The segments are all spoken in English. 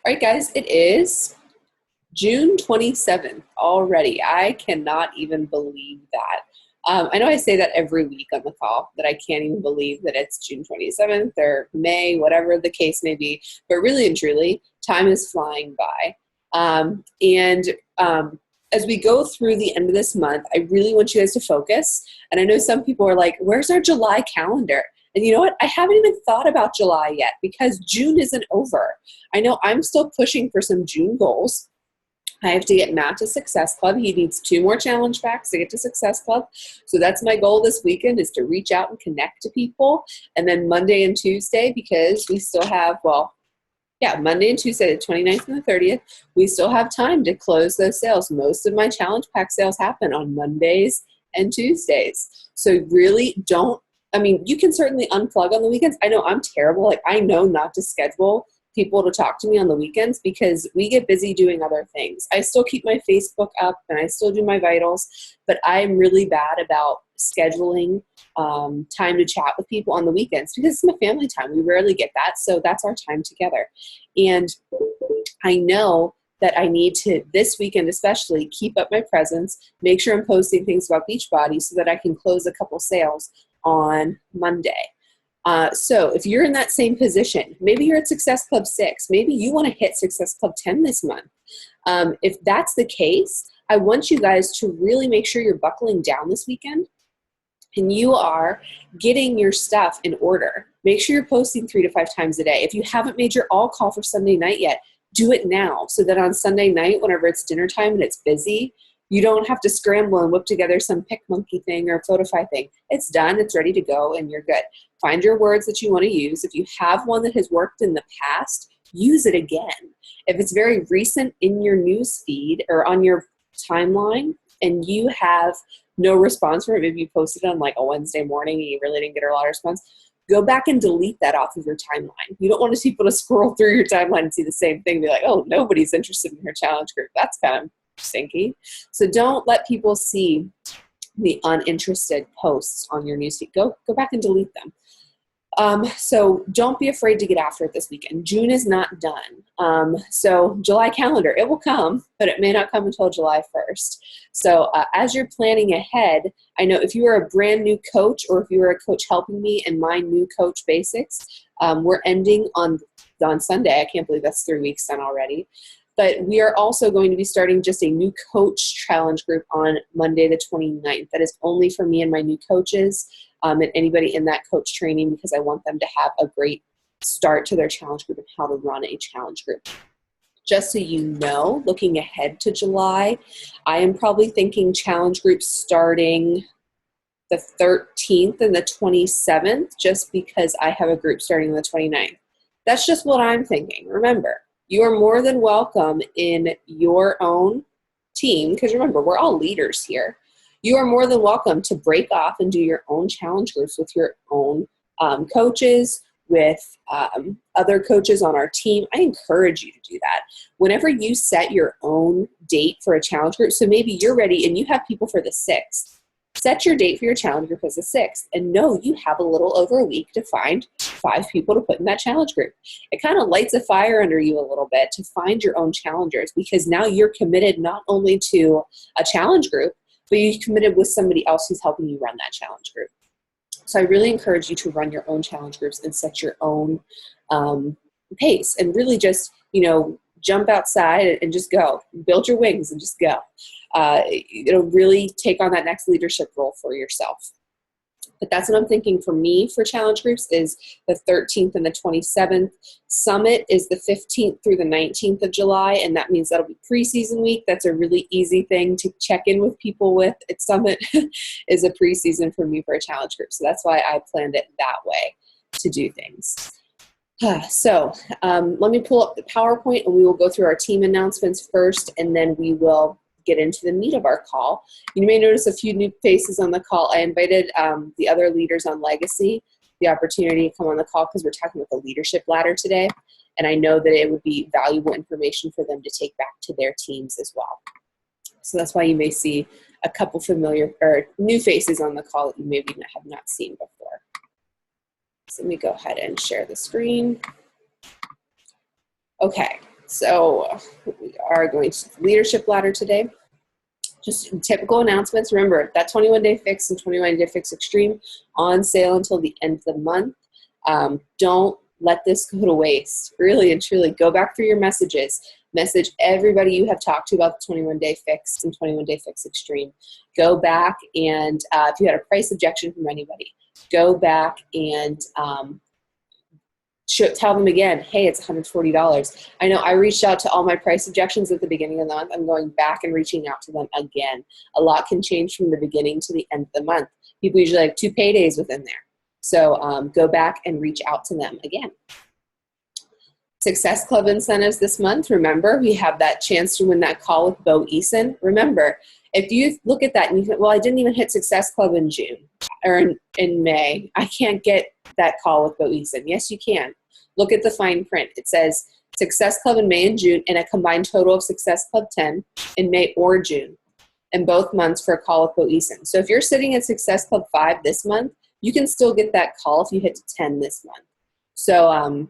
All right, guys, it is June 27th already. I cannot even believe that. I know I say that every week on the call, that I can't even believe that it's June 27th or May, whatever the case may be. But really and truly, time is flying by. And as we go through the end of this month, I really want you guys to focus. And I know some people are like, where's our July calendar? And you know what? I haven't even thought about July yet because June isn't over. I know I'm still pushing for some June goals. I have to get Matt to Success Club. He needs 2 more challenge packs to get to Success Club. So that's my goal this weekend, is to reach out and connect to people. And then Monday and Tuesday, because we still have, Monday and Tuesday, the 29th and the 30th, we still have time to close those sales. Most of my challenge pack sales happen on Mondays and Tuesdays. So really you can certainly unplug on the weekends. I know I'm terrible. Like, I know not to schedule people to talk to me on the weekends because we get busy doing other things. I still keep my Facebook up and I still do my vitals, but I'm really bad about scheduling time to chat with people on the weekends because it's my family time. We rarely get that, so that's our time together. And I know that I need to, this weekend especially, keep up my presence, make sure I'm posting things about Beachbody so that I can close a couple sales on Monday. So if you're in that same position, maybe you're at Success Club 6, maybe you want to hit Success Club 10 this month. If that's the case, I want you guys to really make sure you're buckling down this weekend and you are getting your stuff in order. Make sure you're posting 3 to 5 times a day. If you haven't made your all call for Sunday night yet, do it now so that on Sunday night, whenever it's dinner time and it's busy, you don't have to scramble and whip together some PicMonkey thing or Photify thing. It's done, it's ready to go, and you're good. Find your words that you want to use. If you have one that has worked in the past, use it again. If it's very recent in your news feed or on your timeline and you have no response for it, maybe you posted it on like a Wednesday morning and you really didn't get a lot of response, go back and delete that off of your timeline. You don't want people to scroll through your timeline and see the same thing and be like, oh, nobody's interested in her challenge group. That's kind of stinky. So don't let people see the uninterested posts on your newsfeed. Go back and delete them. So don't be afraid to get after it this weekend. June is not done. So July calendar, it will come, but it may not come until July 1st. So as you're planning ahead, I know if you are a brand new coach or if you are a coach helping me in my new coach basics, we're ending on Sunday. I can't believe that's 3 weeks done already. But we are also going to be starting just a new coach challenge group on Monday the 29th. That is only for me and my new coaches and anybody in that coach training because I want them to have a great start to their challenge group and how to run a challenge group. Just so you know, looking ahead to July, I am probably thinking challenge groups starting the 13th and the 27th just because I have a group starting the 29th. That's just what I'm thinking. Remember, you are more than welcome in your own team, because remember, we're all leaders here. You are more than welcome to break off and do your own challenge groups with your own coaches, with other coaches on our team. I encourage you to do that. Whenever you set your own date for a challenge group, so maybe you're ready and you have people for the 6th, set your date for your challenge group as the 6th and know you have a little over a week to find 5 people to put in that challenge group. It kind of lights a fire under you a little bit to find your own challengers because now you're committed not only to a challenge group, but you're committed with somebody else who's helping you run that challenge group. So I really encourage you to run your own challenge groups and set your own pace and really just, jump outside and just go. Build your wings and just go. It'll really take on that next leadership role for yourself. But that's what I'm thinking for me for challenge groups is the 13th and the 27th. Summit is the 15th through the 19th of July, and that means that'll be preseason week. That's a really easy thing to check in with people with. At Summit is a preseason for me for a challenge group. So that's why I planned it that way to do things. So let me pull up the PowerPoint and we will go through our team announcements first, and then we will get into the meat of our call. You may notice a few new faces on the call. I invited the other leaders on Legacy the opportunity to come on the call because we're talking about the leadership ladder today, and I know that it would be valuable information for them to take back to their teams as well. So that's why you may see a couple familiar or new faces on the call that you maybe have not seen before. So let me go ahead and share the screen. Okay, So we are going to the leadership ladder today. Just typical announcements. Remember, that 21-day fix and 21-day fix extreme on sale until the end of the month. Don't let this go to waste. Really and truly, go back through your messages. Message everybody you have talked to about the 21-day fix and 21-day fix extreme. Go back and if you had a price objection from anybody, go back and tell them again, hey, it's $140. I know I reached out to all my price objections at the beginning of the month. I'm going back and reaching out to them again. A lot can change from the beginning to the end of the month. People usually have 2 paydays within there. So go back and reach out to them again. Success Club incentives this month. Remember, we have that chance to win that call with Bo Eason. Remember, if you look at that and you think, well, I didn't even hit Success Club in June or in May. I can't get that call with Bo Eason. Yes, you can. Look at the fine print. It says Success Club in May and June and a combined total of Success Club 10 in May or June in both months for a call with Bo Eason. So if you're sitting at Success Club 5 this month, you can still get that call if you hit to 10 this month. So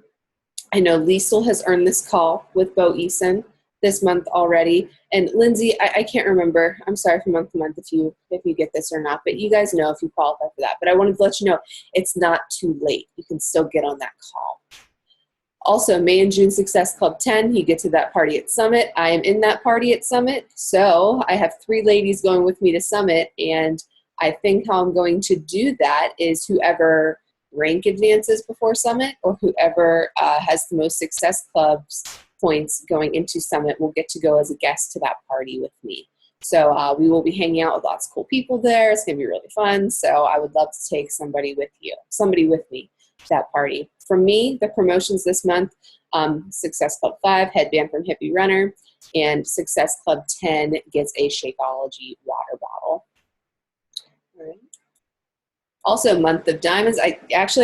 I know Liesel has earned this call with Bo Eason this month already. And Lindsay, I can't remember. I'm sorry for month to month if you get this or not, but you guys know if you qualify for that. But I wanted to let you know it's not too late. You can still get on that call. Also, May and June Success Club 10, you get to that party at Summit. I am in that party at Summit. So I have 3 ladies going with me to Summit. And I think how I'm going to do that is whoever rank advances before Summit or whoever has the most Success Clubs points going into Summit will get to go as a guest to that party with me. So we will be hanging out with lots of cool people there. It's going to be really fun. So I would love to take somebody with me to that party. For me, the promotions this month, Success Club 5, headband from Hippie Runner, and Success Club 10 gets a Shakeology water bottle. All right. Also, month of diamonds. I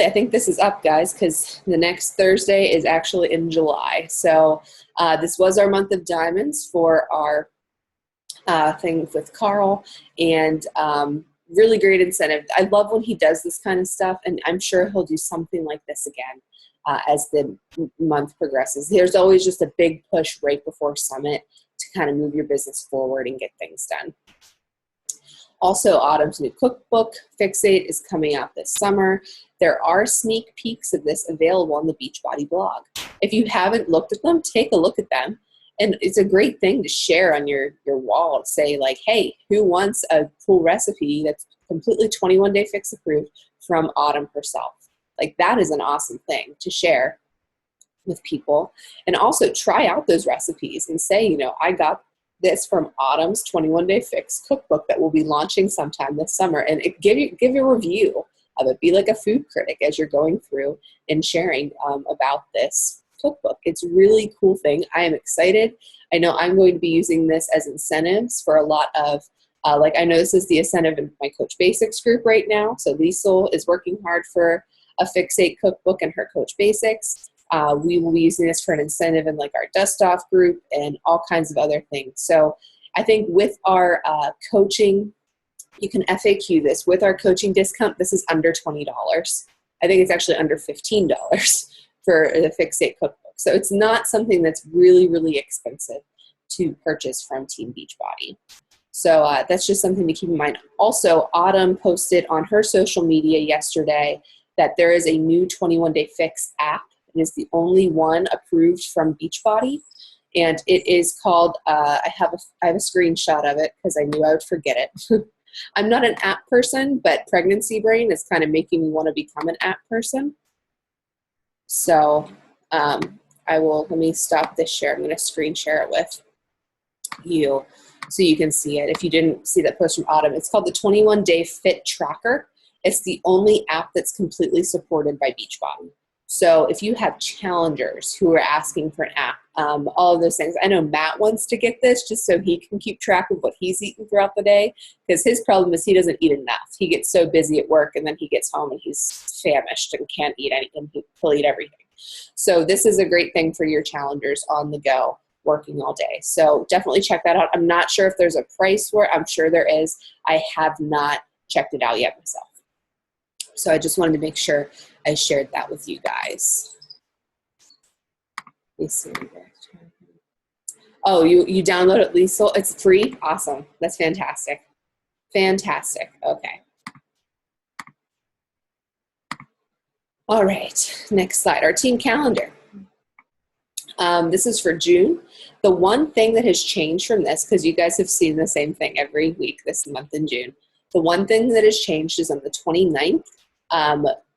think this is up, guys, because the next Thursday is actually in July. So this was our month of diamonds for our thing with Carl, and really great incentive. I love when he does this kind of stuff, and I'm sure he'll do something like this again as the month progresses. There's always just a big push right before Summit to kind of move your business forward and get things done. Also, Autumn's new cookbook, Fixate, is coming out this summer. There are sneak peeks of this available on the Beachbody blog. If you haven't looked at them, take a look at them. And it's a great thing to share on your wall. Say like, hey, who wants a cool recipe that's completely 21-day fix approved from Autumn herself? Like, that is an awesome thing to share with people. And also try out those recipes and say, I got this from Autumn's 21-day fix cookbook that will be launching sometime this summer, and give a review of it. Be like a food critic as you're going through and sharing about this cookbook. It's a really cool thing. I am excited. I know I'm going to be using this as incentives for a lot of I know this is the incentive in my Coach Basics group right now. So Liesel is working hard for a Fixate cookbook in her Coach Basics. We will be using this for an incentive in like our Dust Off group and all kinds of other things. So I think with our coaching, you can FAQ this. With our coaching discount, this is under $20. I think it's actually under $15 for the Fixate cookbook. So it's not something that's really, really expensive to purchase from Team Beachbody. So that's just something to keep in mind. Also, Autumn posted on her social media yesterday that there is a new 21-day fix app. It is the only one approved from Beachbody, and it is called, I have a screenshot of it because I knew I would forget it. I'm not an app person, but Pregnancy Brain is kind of making me want to become an app person. So let me stop this share. I'm going to screen share it with you so you can see it. If you didn't see that post from Autumn, it's called the 21-Day Fit Tracker. It's the only app that's completely supported by Beachbody. So if you have challengers who are asking for an app, all of those things. I know Matt wants to get this just so he can keep track of what he's eating throughout the day, because his problem is he doesn't eat enough. He gets so busy at work and then he gets home and he's famished and can't eat anything. He'll eat everything. So this is a great thing for your challengers on the go, working all day. So definitely check that out. I'm not sure if there's a price for it. I'm sure there is. I have not checked it out yet myself. So I just wanted to make sure I shared that with you guys. Let me see. Oh, you download it, Liesl? It's free? Awesome. That's fantastic. Fantastic. Okay. All right. Next slide. Our team calendar. This is for June. The one thing that has changed from this, because you guys have seen the same thing every week this month in June, the one thing that has changed is on the 29th,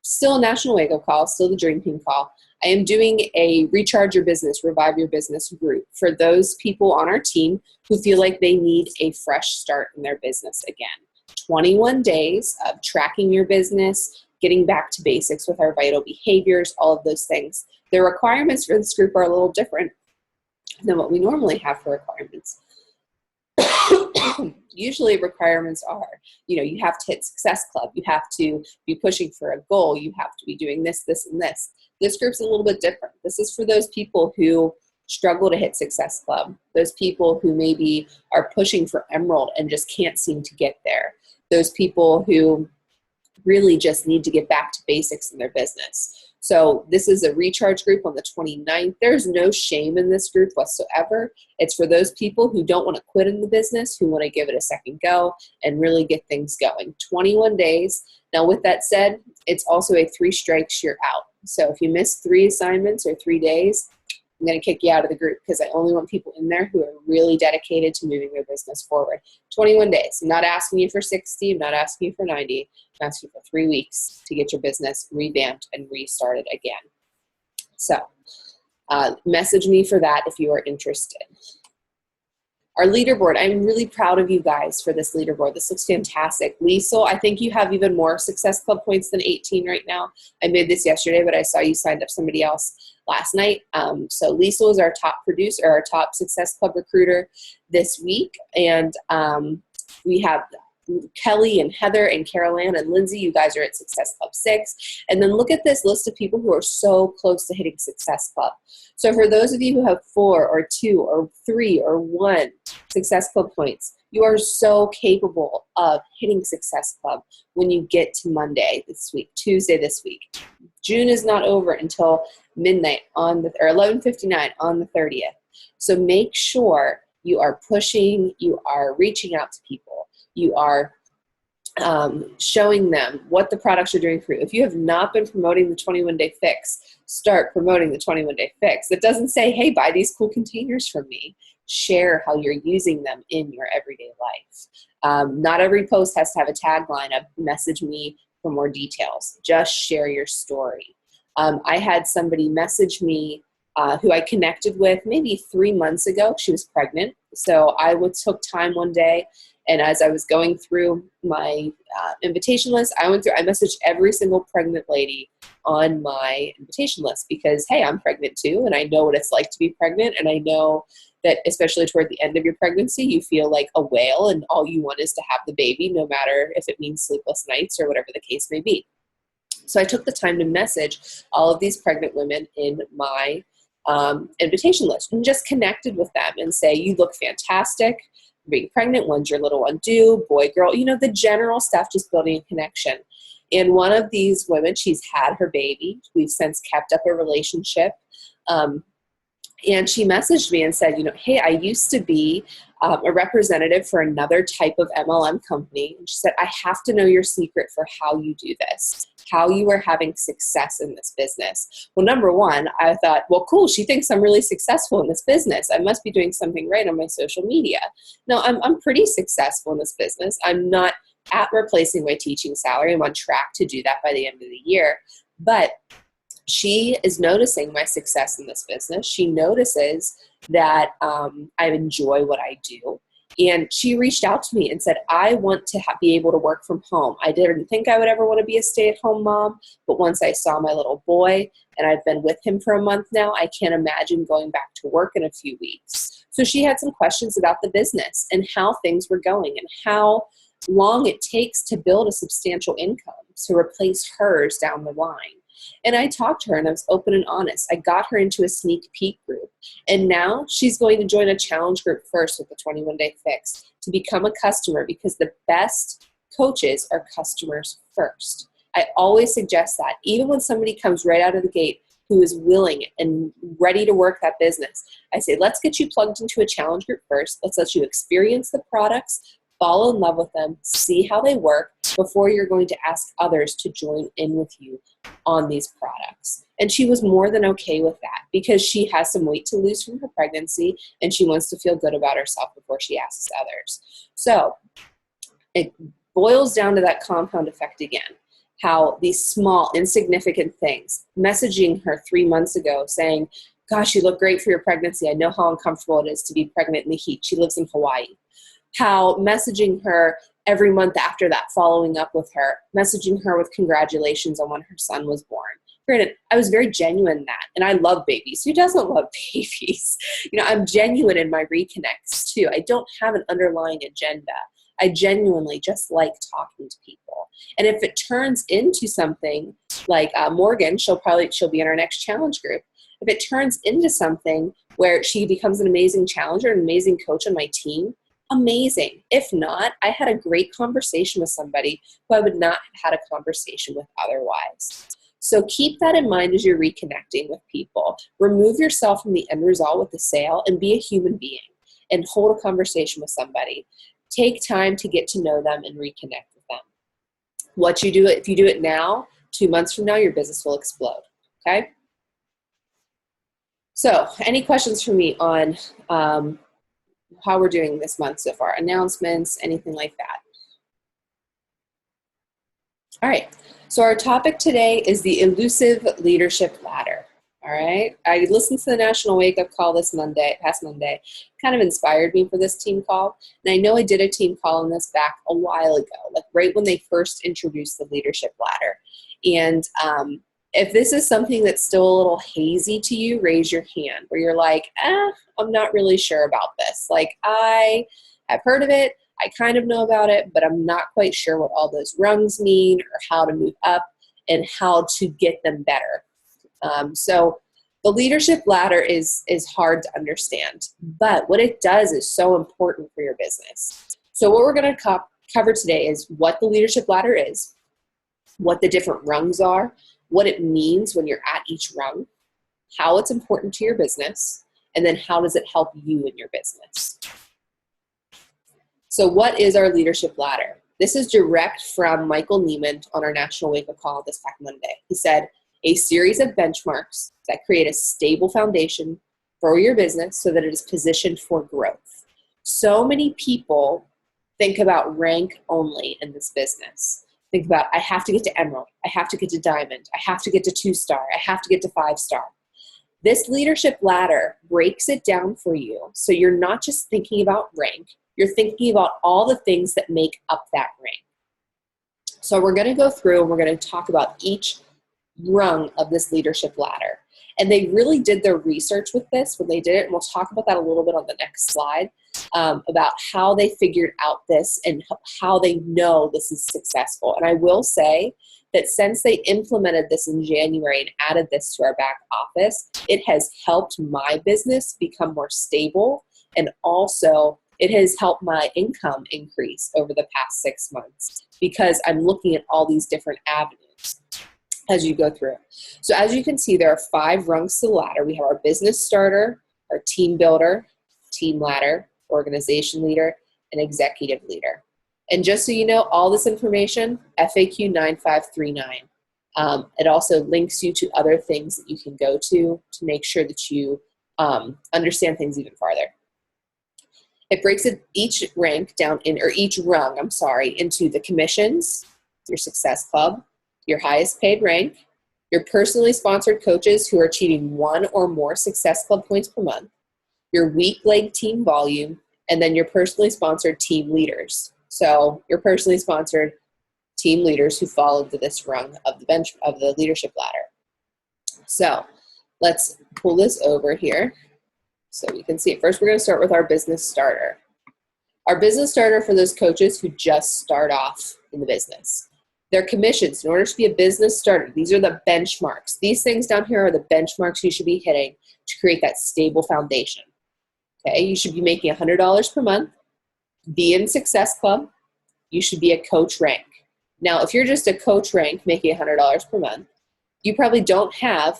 still a National Wake Up Call, still the Dream Team call. I am doing a Recharge Your Business, Revive Your Business group for those people on our team who feel like they need a fresh start in their business again. 21 days of tracking your business, getting back to basics with our vital behaviors, all of those things. The requirements for this group are a little different than what we normally have for requirements. Usually requirements are, you have to hit Success Club, you have to be pushing for a goal, you have to be doing this, this, and this. This group's a little bit different. This is for those people who struggle to hit Success Club, those people who maybe are pushing for Emerald and just can't seem to get there, those people who really just need to get back to basics in their business. So this is a recharge group on the 29th. There's no shame in this group whatsoever. It's for those people who don't want to quit in the business, who want to give it a second go and really get things going. 21 days. Now with that said, it's also a 3 strikes you're out. So if you miss 3 assignments or 3 days, I'm going to kick you out of the group because I only want people in there who are really dedicated to moving their business forward. 21 days. I'm not asking you for 60. I'm not asking you for 90. I'm asking you for 3 weeks to get your business revamped and restarted again. So message me for that if you are interested. Our leaderboard, I'm really proud of you guys for this leaderboard. This looks fantastic. Liesl, I think you have even more Success Club points than 18 right now. I made this yesterday, but I saw you signed up somebody else last night. So Liesl is our top producer, our top Success Club recruiter this week. And we have Kelly and Heather and Carol Ann and Lindsay, you guys are at Success Club 6. And then look at this list of people who are so close to hitting Success Club. So for those of you who have 4 or 2 or 3 or 1 Success Club points, you are so capable of hitting Success Club when you get to Monday this week, Tuesday this week. June is not over until midnight or 11:59 on the 30th. So make sure you are pushing, you are reaching out to people, you are showing them what the products are doing for you. If you have not been promoting the 21-day fix, start promoting the 21-day fix. It doesn't say, hey, buy these cool containers from me. Share how you're using them in your everyday life. Not every post has to have a tagline of message me for more details. Just share your story. I had somebody message me who I connected with maybe 3 months ago. She was pregnant. So I took time one day, and as I was going through my invitation list, I messaged every single pregnant lady on my invitation list because, hey, I'm pregnant too, and I know what it's like to be pregnant, and I know that especially toward the end of your pregnancy, you feel like a whale, and all you want is to have the baby, no matter if it means sleepless nights or whatever the case may be. So I took the time to message all of these pregnant women in my invitation list and just connected with them and say, you look fantastic. Being pregnant, when's your little one due, boy, girl, the general stuff, just building a connection. And one of these women, she's had her baby. We've since kept up a relationship. And she messaged me and said, hey, I used to be a representative for another type of MLM company. And she said, I have to know your secret for how you do this, how you are having success in this business. Well, number one, I thought, well, cool. She thinks I'm really successful in this business. I must be doing something right on my social media. No, I'm pretty successful in this business. I'm not at replacing my teaching salary. I'm on track to do that by the end of the year. But she is noticing my success in this business. She notices that I enjoy what I do. And she reached out to me and said, I want to be able to work from home. I didn't think I would ever want to be a stay-at-home mom, but once I saw my little boy, and I've been with him for a month now, I can't imagine going back to work in a few weeks. So she had some questions about the business and how things were going and how long it takes to build a substantial income to replace hers down the line. And I talked to her and I was open and honest. I got her into a sneak peek group. And now she's going to join a challenge group first with the 21-day fix to become a customer, because the best coaches are customers first. I always suggest that. Even when somebody comes right out of the gate, who is willing and ready to work that business, I say, let's get you plugged into a challenge group first. Let's let you experience the products, fall in love with them, see how they work before you're going to ask others to join in with you on these products. And she was more than okay with that because she has some weight to lose from her pregnancy and she wants to feel good about herself before she asks others. So it boils down to that compound effect again. How these small, insignificant things, messaging her 3 months ago saying, gosh, you look great for your pregnancy. I know how uncomfortable it is to be pregnant in the heat. She lives in Hawaii. How messaging her every month after that, following up with her, messaging her with congratulations on when her son was born. Granted, I was very genuine in that, and I love babies. Who doesn't love babies? I'm genuine in my reconnects too. I don't have an underlying agenda. I genuinely just like talking to people. And if it turns into something like Morgan, she'll be in our next challenge group. If it turns into something where she becomes an amazing challenger, an amazing coach on my team, amazing. If not, I had a great conversation with somebody who I would not have had a conversation with otherwise. So keep that in mind as you're reconnecting with people. Remove yourself from the end result with the sale and be a human being and hold a conversation with somebody. Take time to get to know them and reconnect with them. If you do it now, 2 months from now, your business will explode, okay? So any questions for me on how we're doing this month so far? Announcements, anything like that? All right, so our topic today is the elusive leadership ladder. All right, I listened to the National Wake Up Call past Monday, kind of inspired me for this team call. And I know I did a team call on this back a while ago, like right when they first introduced the leadership ladder. And if this is something that's still a little hazy to you, raise your hand where you're like, I'm not really sure about this. Like I have heard of it, I kind of know about it, but I'm not quite sure what all those rungs mean or how to move up and how to get them better. So the leadership ladder is hard to understand, but what it does is so important for your business. So what we're going to cover today is what the leadership ladder is, what the different rungs are, what it means when you're at each rung, how it's important to your business, and then how does it help you in your business. So what is our leadership ladder? This is direct from Michael Neiman on our National Wake Up Call this past Monday. He said, a series of benchmarks that create a stable foundation for your business so that it is positioned for growth. So many people think about rank only in this business. Think about, I have to get to Emerald, I have to get to Diamond, I have to get to 2-star, I have to get to 5-star. This leadership ladder breaks it down for you so you're not just thinking about rank, you're thinking about all the things that make up that rank. So we're going to go through and we're going to talk about each rung of this leadership ladder. And they really did their research with this when they did it, and we'll talk about that a little bit on the next slide, about how they figured out this and how they know this is successful. And I will say that since they implemented this in January and added this to our back office, it has helped my business become more stable, and also it has helped my income increase over the past 6 months because I'm looking at all these different avenues as you go through. So as you can see, there are 5 rungs to the ladder. We have our business starter, our team builder, team ladder, organization leader, and executive leader. And just so you know, all this information, FAQ 9539. It also links you to other things that you can go to make sure that you understand things even farther. It breaks each rung into the commissions, your Success Club, your highest paid rank, your personally sponsored coaches who are achieving 1 or more Success Club points per month, your weak leg team volume, and then your personally sponsored team leaders. So your personally sponsored team leaders who fall into this rung of the leadership ladder. So let's pull this over here so we can see it. First, we're going to start with our business starter. Our business starter for those coaches who just start off in the business. Their commissions, in order to be a business starter, these are the benchmarks. These things down here are the benchmarks you should be hitting to create that stable foundation. Okay, you should be making $100 per month, be in Success Club, you should be a coach rank. Now, if you're just a coach rank making $100 per month, you probably don't have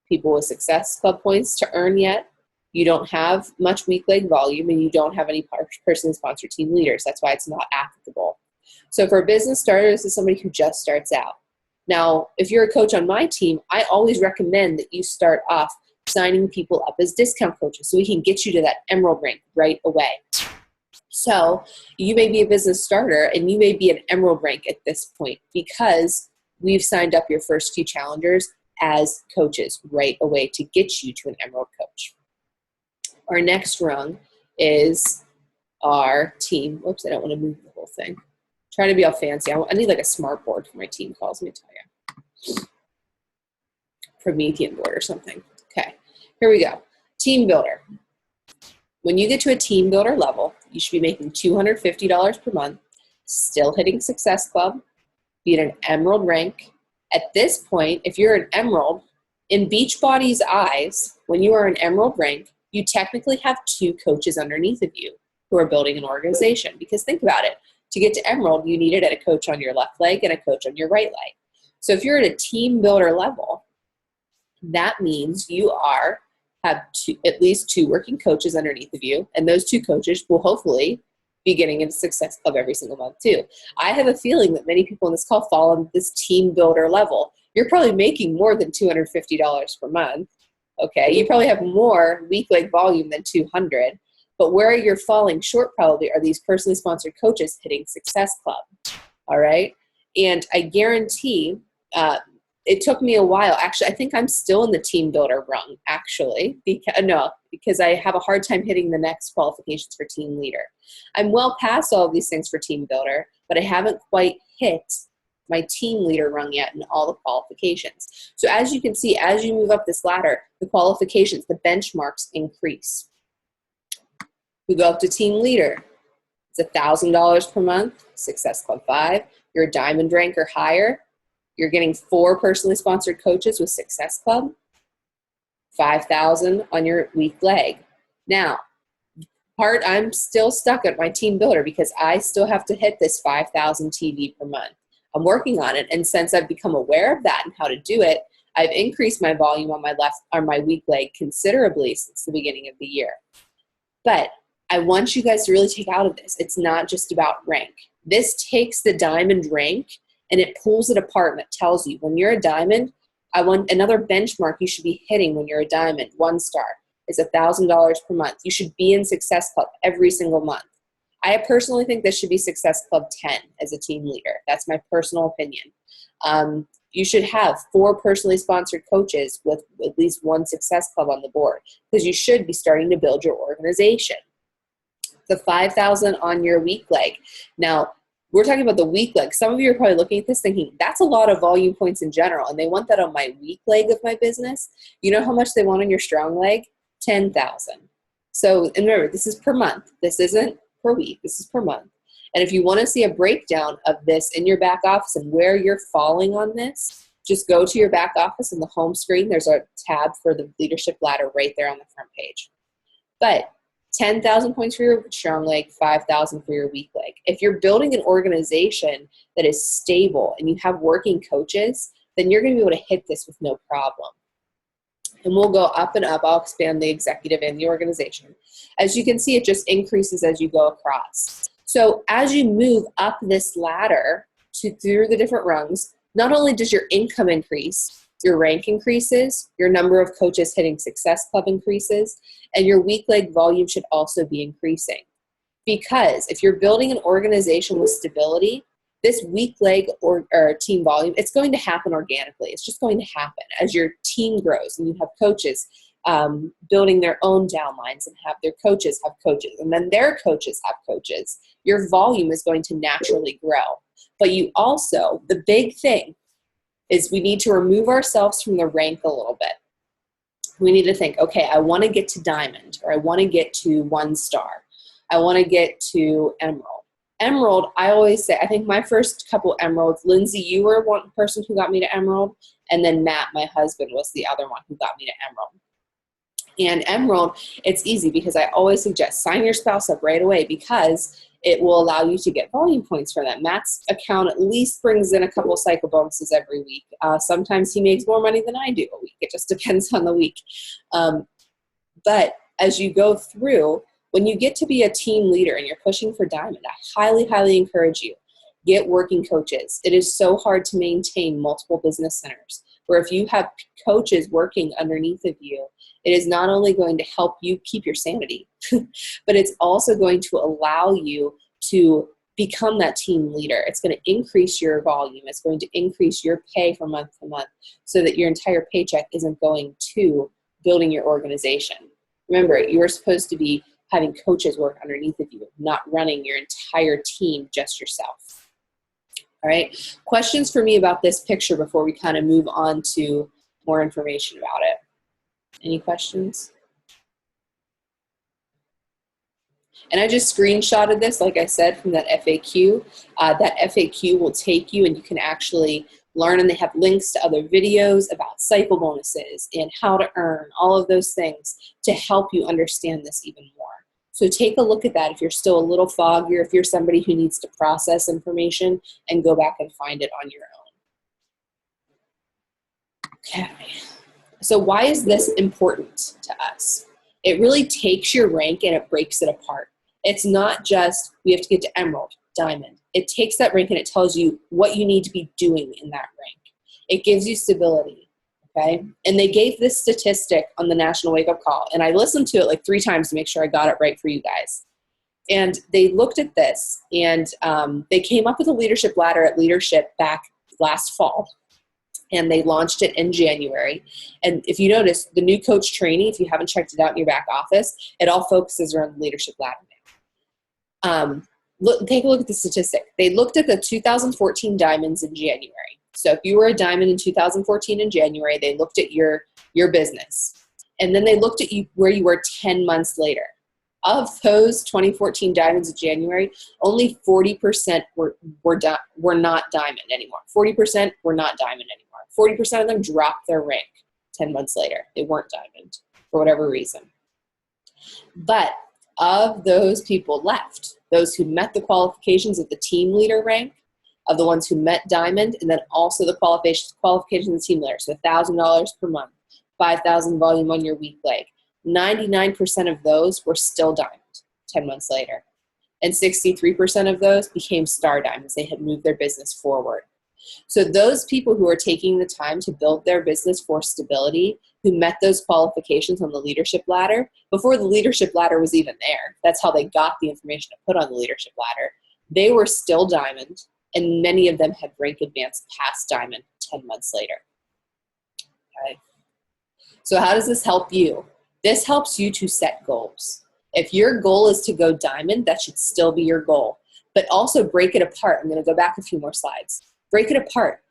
people with Success Club points to earn yet. You don't have much weak leg volume, and you don't have any personally sponsored team leaders. That's why it's not applicable. So for a business starter, this is somebody who just starts out. Now, if you're a coach on my team, I always recommend that you start off signing people up as discount coaches so we can get you to that emerald rank right away. So you may be a business starter and you may be an emerald rank at this point because we've signed up your first few challengers as coaches right away to get you to an emerald coach. Our next rung is our team. Whoops, I don't want to move the whole thing. Trying to be all fancy. I need like a smart board for my team calls, let me tell you. Promethean board or something. Okay, here we go. Team builder. When you get to a team builder level, you should be making $250 per month, still hitting Success Club, be at an emerald rank. At this point, if you're an emerald, in Beachbody's eyes, when you are an emerald rank, you technically have 2 coaches underneath of you who are building an organization. Because think about it, to get to emerald, you needed a coach on your left leg and a coach on your right leg. So if you're at a team builder level, that means you have at least 2 working coaches underneath of you, and those 2 coaches will hopefully be getting into Success Club every single month too. I have a feeling that many people in this call fall on this team builder level. You're probably making more than $250 per month. Okay, you probably have more weak leg volume than 200, but where you're falling short probably are these personally sponsored coaches hitting Success Club. All right, and I guarantee it took me a while. Actually, I think I'm still in the team builder rung, actually. Because I have a hard time hitting the next qualifications for team leader. I'm well past all of these things for team builder, but I haven't quite hit my team leader rung yet in all the qualifications. So as you can see, as you move up this ladder, the qualifications, the benchmarks increase. We go up to team leader. It's $1,000 per month, Success Club 5. You're a diamond rank or higher. You're getting 4 personally sponsored coaches with Success Club, $5,000 on your weak leg. Now, I'm still stuck at my team builder because I still have to hit this 5,000 TV per month. I'm working on it, and since I've become aware of that and how to do it, I've increased my volume on my weak leg considerably since the beginning of the year. But I want you guys to really take out of this. It's not just about rank. This takes the diamond rank and it pulls it apart, and it tells you when you're a diamond, I want another benchmark you should be hitting when you're a diamond, 1 star, is $1,000 per month. You should be in Success Club every single month. I personally think this should be Success Club 10 as a team leader. That's my personal opinion. You should have 4 personally sponsored coaches with at least 1 Success Club on the board because you should be starting to build your organization. The 5,000 on your weak leg. Now, we're talking about the weak leg. Some of you are probably looking at this thinking, that's a lot of volume points in general, and they want that on my weak leg of my business. You know how much they want on your strong leg? 10,000. So, and remember, this is per month. This isn't per week. This is per month. And if you want to see a breakdown of this in your back office and where you're falling on this, just go to your back office in the home screen. There's a tab for the leadership ladder right there on the front page. But 10,000 points for your strong leg, 5,000 for your weak leg. If you're building an organization that is stable and you have working coaches, then you're going to be able to hit this with no problem. And we'll go up and up. I'll expand the executive and the organization. As you can see, it just increases as you go across. So as you move up this ladder through the different rungs, not only does your income increase, your rank increases, your number of coaches hitting Success Club increases, and your weak leg volume should also be increasing. Because if you're building an organization with stability, this weak leg or team volume, it's going to happen organically. It's just going to happen as your team grows and you have coaches building their own downlines and have their coaches have coaches, and then their coaches have coaches. Your volume is going to naturally grow. But you also, the big thing is we need to remove ourselves from the rank a little bit. We need to think, okay, I want to get to diamond, or I want to get to 1 star. I want to get to emerald. Emerald, I always say, I think my first couple emeralds, Lindsay, you were one person who got me to emerald, and then Matt, my husband, was the other one who got me to emerald. And emerald, it's easy because I always suggest sign your spouse up right away, because It will allow you to get volume points from that. Matt's account at least brings in a couple cycle bonuses every week. Sometimes he makes more money than I do a week. It just depends on the week. But as you go through, when you get to be a team leader and you're pushing for diamond, I highly, highly encourage you, get working coaches. It is so hard to maintain multiple business centers, where if you have coaches working underneath of you, it is not only going to help you keep your sanity, but it's also going to allow you to become that team leader. It's going to increase your volume. It's going to increase your pay from month to month so that your entire paycheck isn't going to building your organization. Remember, you're supposed to be having coaches work underneath of you, not running your entire team just yourself. All right. Questions for me about this picture before we kind of move on to more information about it? Any questions? And I just screenshotted this, like I said, from that FAQ. That FAQ will take you and you can actually learn, and they have links to other videos about cycle bonuses and how to earn, all of those things to help you understand this even more. So take a look at that if you're still a little foggy, or if you're somebody who needs to process information, and go back and find it on your own. Okay. So why is this important to us? It really takes your rank and it breaks it apart. It's not just we have to get to emerald, diamond. It takes that rank and it tells you what you need to be doing in that rank. It gives you stability, okay? And they gave this statistic on the National Wake Up Call, and I listened to it like 3 times to make sure I got it right for you guys. And they looked at this, and they came up with a leadership ladder at Leadership back last fall. And they launched it in January. And if you notice, the new coach training, if you haven't checked it out in your back office, it all focuses around the leadership ladder now. Take a look at the statistic. They looked at the 2014 diamonds in January. So if you were a diamond in 2014 in January, they looked at your business. And then they looked at you where you were 10 months later. Of those 2014 diamonds in January, only 40% were not diamond anymore. 40% were not diamond anymore. 40% of them dropped their rank 10 months later. They weren't diamond for whatever reason. But of those people left, those who met the qualifications of the team leader rank, of the ones who met diamond, and then also the qualifications of the team leader, so $1,000 per month, 5,000 volume on your week leg, 99% of those were still diamond 10 months later. And 63% of those became star diamonds. They had moved their business forward. So those people who are taking the time to build their business for stability, who met those qualifications on the leadership ladder, before the leadership ladder was even there, that's how they got the information to put on the leadership ladder, they were still diamond, and many of them had rank advanced past diamond 10 months later. Okay. So how does this help you? This helps you to set goals. If your goal is to go diamond, that should still be your goal. But also break it apart. I'm going to go back a few more slides. Break it apart.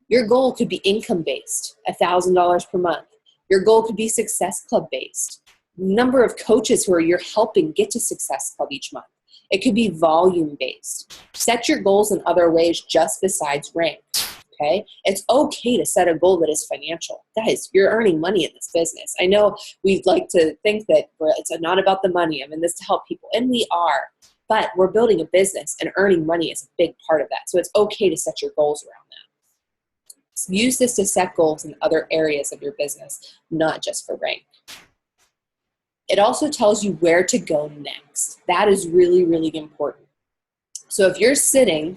Your goal could be income-based, $1,000 per month. Your goal could be Success Club-based. Number of coaches who you're helping get to Success Club each month. It could be volume-based. Set your goals in other ways just besides rank. Okay? It's okay to set a goal that is financial. Guys, you're earning money in this business. I know we like to think that it's not about the money. I'm in this to help people, and we are. But we're building a business, and earning money is a big part of that. So it's okay to set your goals around that. Use this to set goals in other areas of your business, not just for rank. It also tells you where to go next. That is really, really important. So if you're sitting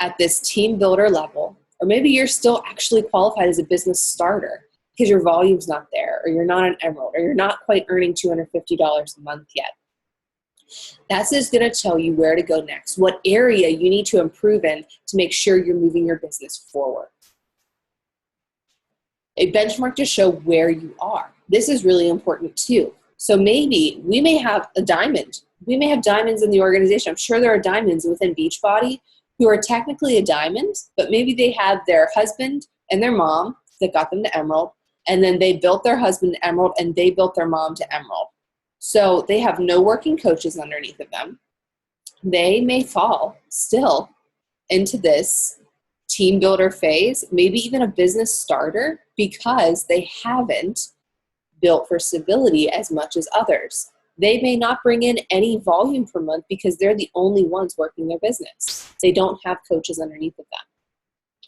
at this team builder level, or maybe you're still actually qualified as a business starter because your volume's not there, or you're not an emerald, or you're not quite earning $250 a month yet, that's just going to tell you where to go next, what area you need to improve in to make sure you're moving your business forward. A benchmark to show where you are. This is really important too. So maybe we may have a diamond. We may have diamonds in the organization. I'm sure there are diamonds within Beachbody who are technically a diamond, but maybe they had their husband and their mom that got them to emerald, and then they built their husband to emerald, and they built their mom to emerald. So they have no working coaches underneath of them. They may fall still into this team builder phase, maybe even a business starter, because they haven't built for stability as much as others. They may not bring in any volume per month because they're the only ones working their business. They don't have coaches underneath of them.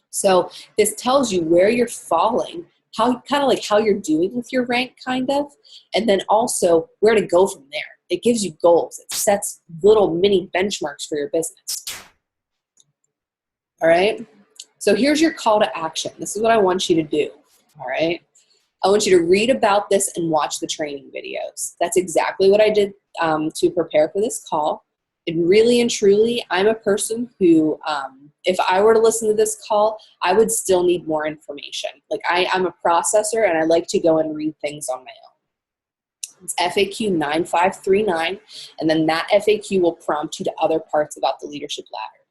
So this tells you where you're falling, how kind of like how you're doing with your rank kind of, and then also where to go from there. It gives you goals. It sets little mini benchmarks for your business. All right. So here's your call to action. This is what I want you to do. All right. I want you to read about this and watch the training videos. That's exactly what I did to prepare for this call. And really and truly, I'm a person who, if I were to listen to this call, I would still need more information. Like I'm a processor and I like to go and read things on my own. It's FAQ 9539, and then that FAQ will prompt you to other parts about the leadership ladder.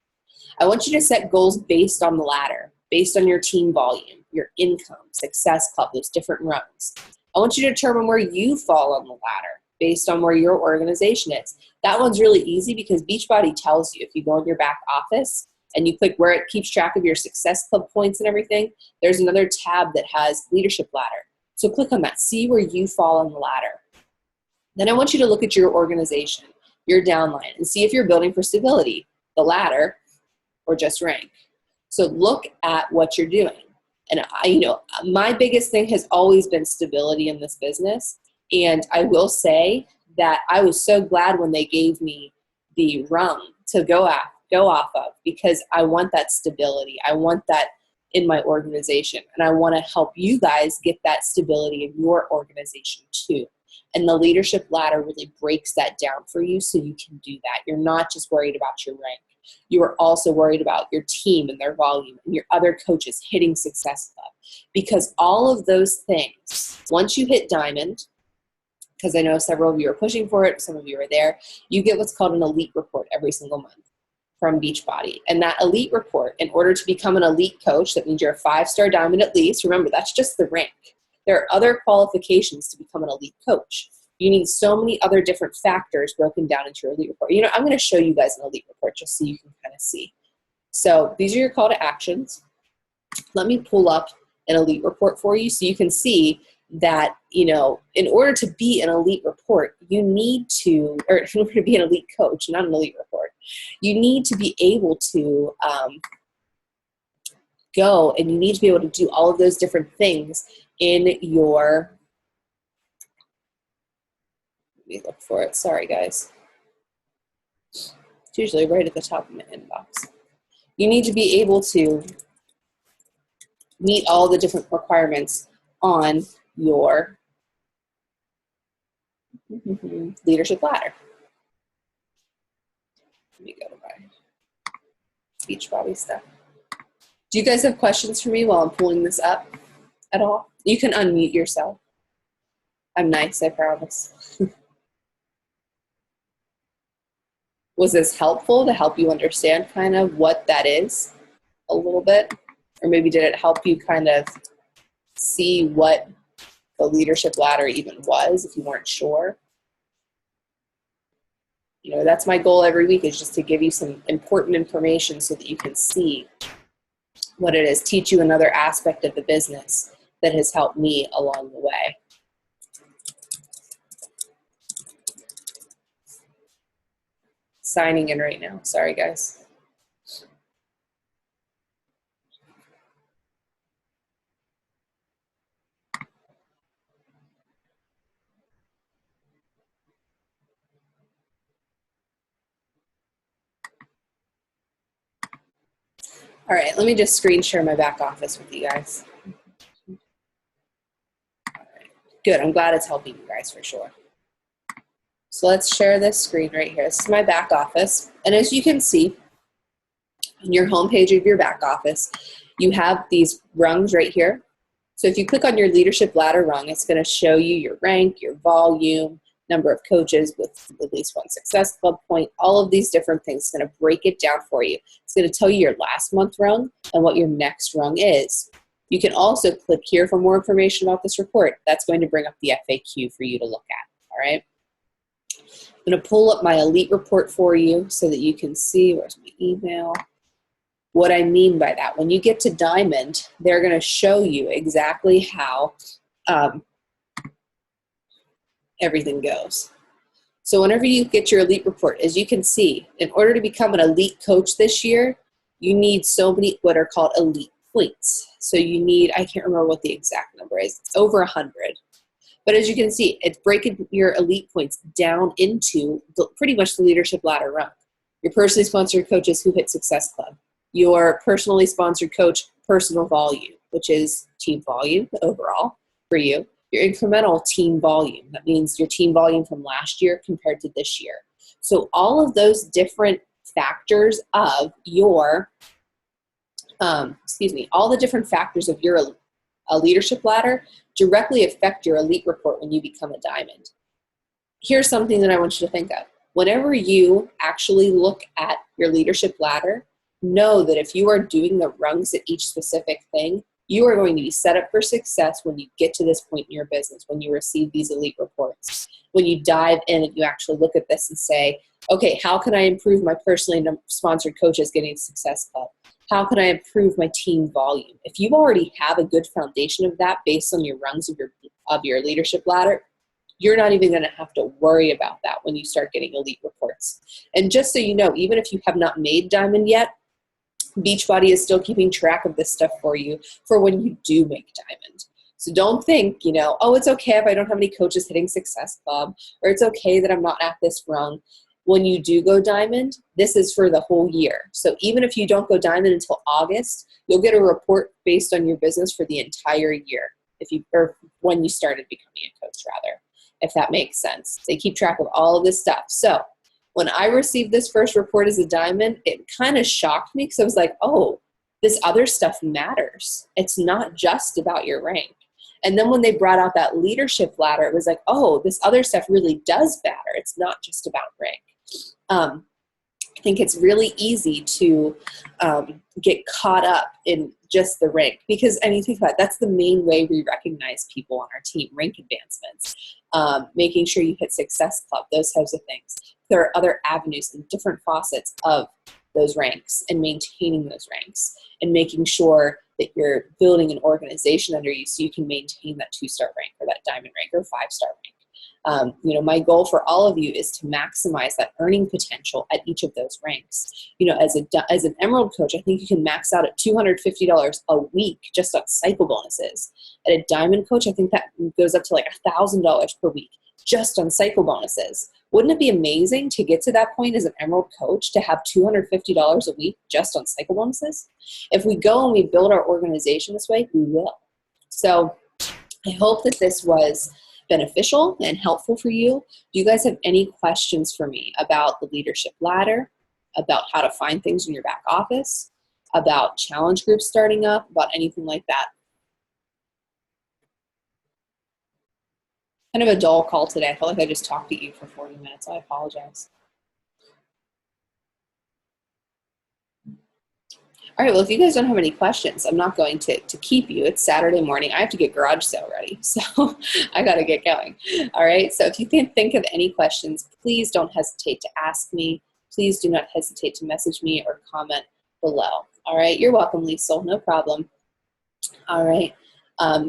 I want you to set goals based on the ladder, based on your team volume, your income, success club, those different rungs. I want you to determine where you fall on the ladder based on where your organization is. That one's really easy because Beachbody tells you. If you go in your back office and you click where it keeps track of your success club points and everything, there's another tab that has leadership ladder. So click on that, see where you fall on the ladder. Then I want you to look at your organization, your downline, and see if you're building for stability, the ladder, or just rank. So look at what you're doing. And my biggest thing has always been stability in this business. And I will say that I was so glad when they gave me the rung to go off of, because I want that stability. I want that in my organization. And I want to help you guys get that stability in your organization too. And the leadership ladder really breaks that down for you so you can do that. You're not just worried about your rank. You are also worried about your team and their volume and your other coaches hitting Success Club. Because all of those things, once you hit Diamond, because I know several of you are pushing for it, some of you are there, you get what's called an elite report every single month from Beachbody. And that elite report, in order to become an elite coach, that means you're a 5-star Diamond at least. Remember, that's just the rank. There are other qualifications to become an elite coach. You need so many other different factors broken down into your elite report. I'm going to show you guys an elite report just so you can kind of see. So these are your call to actions. Let me pull up an elite report for you so you can see that, in order to be an elite report, you need to, or in order to be an elite coach, not an elite report, you need to be able to go, and you need to be able to do all of those different things in your, let me look for it. Sorry, guys. It's usually right at the top of my inbox. You need to be able to meet all the different requirements on your leadership ladder. Let me go to my Beachbody stuff. Do you guys have questions for me while I'm pulling this up at all? You can unmute yourself. I'm nice, I promise. Was this helpful to help you understand kind of what that is a little bit? Or maybe did it help you kind of see what the leadership ladder even was if you weren't sure? That's my goal every week, is just to give you some important information so that you can see what it is, teach you another aspect of the business that has helped me along the way. Signing in right now. Sorry, guys. All right, let me just screen share my back office with you guys. All right, good. I'm glad it's helping you guys for sure. So let's share this screen right here. This is my back office. And as you can see, on your home page of your back office, you have these rungs right here. So if you click on your leadership ladder rung, it's going to show you your rank, your volume, number of coaches with at least one success club point, all of these different things. It's going to break it down for you. It's going to tell you your last month rung and what your next rung is. You can also click here for more information about this report. That's going to bring up the FAQ for you to look at, all right? I'm going to pull up my elite report for you so that you can see, where's my email, what I mean by that. When you get to Diamond, they're going to show you exactly how everything goes. So whenever you get your elite report, as you can see, in order to become an elite coach this year, you need so many what are called elite points. So you need, I can't remember what the exact number is, it's over 100. But as you can see, it's breaking your elite points down into pretty much the leadership ladder rung. Your personally sponsored coaches who hit Success Club. Your personally sponsored coach, personal volume, which is team volume overall for you. Your incremental team volume, that means your team volume from last year compared to this year. So all of those different factors of your, all the different factors of your leadership ladder directly affect your elite report when you become a diamond. Here's something that I want you to think of. Whenever you actually look at your leadership ladder, know that if you are doing the rungs at each specific thing, you are going to be set up for success when you get to this point in your business, when you receive these elite reports, when you dive in and you actually look at this and say, okay, how can I improve my personally sponsored coaches getting Success Club? How can I improve my team volume? If you already have a good foundation of that based on your rungs of your leadership ladder, you're not even going to have to worry about that when you start getting elite reports. And just so you know, even if you have not made Diamond yet, Beachbody is still keeping track of this stuff for you for when you do make Diamond. So don't think, oh, it's okay if I don't have any coaches hitting Success Club, or it's okay that I'm not at this rung. When you do go Diamond, this is for the whole year. So even if you don't go Diamond until August, you'll get a report based on your business for the entire year, or when you started becoming a coach, rather, if that makes sense. They keep track of all of this stuff. So when I received this first report as a diamond, it kind of shocked me because I was like, oh, this other stuff matters. It's not just about your rank. And then when they brought out that leadership ladder, it was like, oh, this other stuff really does matter. It's not just about rank. I think it's really easy to get caught up in just the rank because, think about it, that's the main way we recognize people on our team, rank advancements, making sure you hit Success Club, those types of things. There are other avenues and different facets of those ranks and maintaining those ranks and making sure that you're building an organization under you so you can maintain that 2-star rank or that diamond rank or 5-star rank. My goal for all of you is to maximize that earning potential at each of those ranks. As an Emerald coach, I think you can max out at $250 a week just on cycle bonuses. At a Diamond coach, I think that goes up to like $1,000 per week just on cycle bonuses. Wouldn't it be amazing to get to that point as an Emerald coach to have $250 a week just on cycle bonuses? If we go and we build our organization this way, we will. So I hope that this was beneficial and helpful for you. Do you guys have any questions for me about the leadership ladder, about how to find things in your back office, about challenge groups starting up, about anything like that? Kind of a dull call today. I felt like I just talked to you for 40 minutes. I apologize. All right, well, if you guys don't have any questions, I'm not going to keep you. It's Saturday morning. I have to get garage sale ready, so I got to get going. All right, so if you can think of any questions, please don't hesitate to ask me. Please do not hesitate to message me or comment below. All right, you're welcome, Liesl. No problem. All right,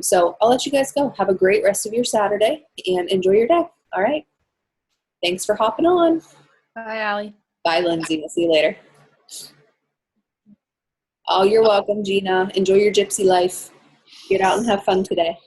so I'll let you guys go. Have a great rest of your Saturday and enjoy your day. All right, thanks for hopping on. Bye, Allie. Bye, Lindsay. We'll see you later. Oh, you're welcome, Gina. Enjoy your gypsy life. Get out and have fun today.